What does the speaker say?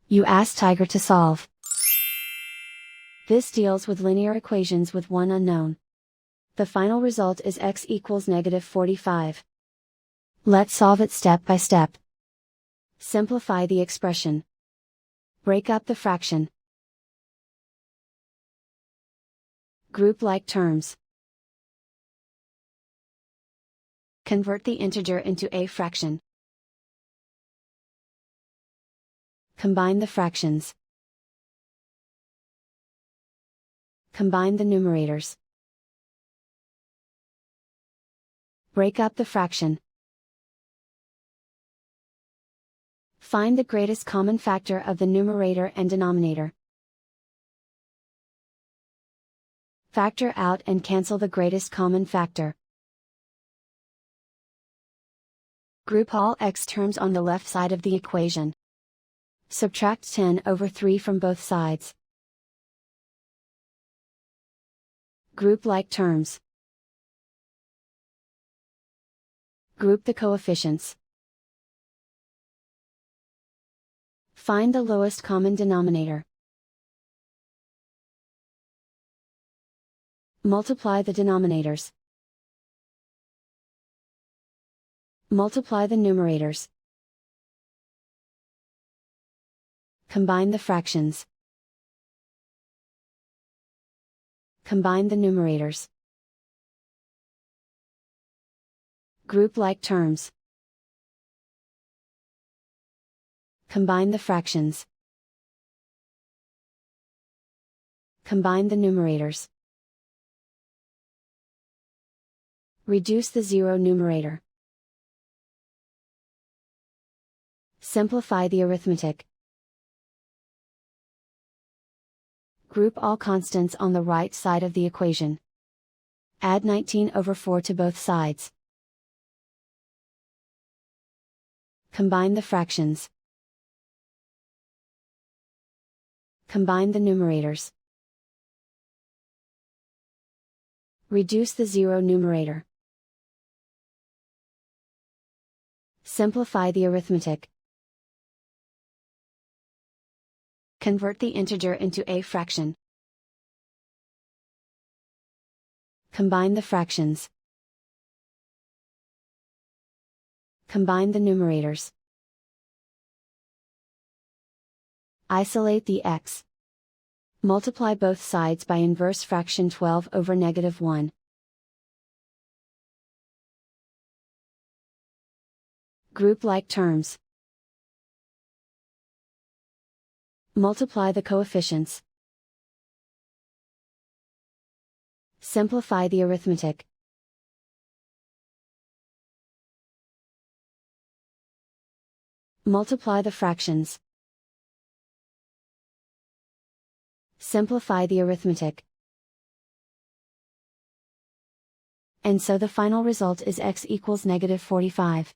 You ask Tiger to solve. This deals with linear equations with one unknown. The final result is x equals -45. Let's solve it step by step. Simplify the expression. Break up the fraction. Group like terms. Convert the integer into a fraction. Combine the fractions. Combine the numerators. Break up the fraction. Find the greatest common factor of the numerator and denominator. Factor out and cancel the greatest common factor. Group all x terms on the left side of the equation. Subtract 10/3 from both sides. Group like terms. Group the coefficients. Find the lowest common denominator. Multiply the denominators. Multiply the numerators. Combine the fractions. Combine the numerators. Group like terms. Combine the fractions. Combine the numerators. Reduce the zero numerator. Simplify the arithmetic. Group all constants on the right side of the equation. Add 19/4 to both sides. Combine the fractions. Combine the numerators. Reduce the zero numerator. Simplify the arithmetic. Convert the integer into a fraction. Combine the fractions. Combine the numerators. Isolate the x. Multiply both sides by inverse fraction 12/-1. Group like terms. Multiply the coefficients. Simplify the arithmetic. Multiply the fractions. Simplify the arithmetic. And so the final result is x equals -45.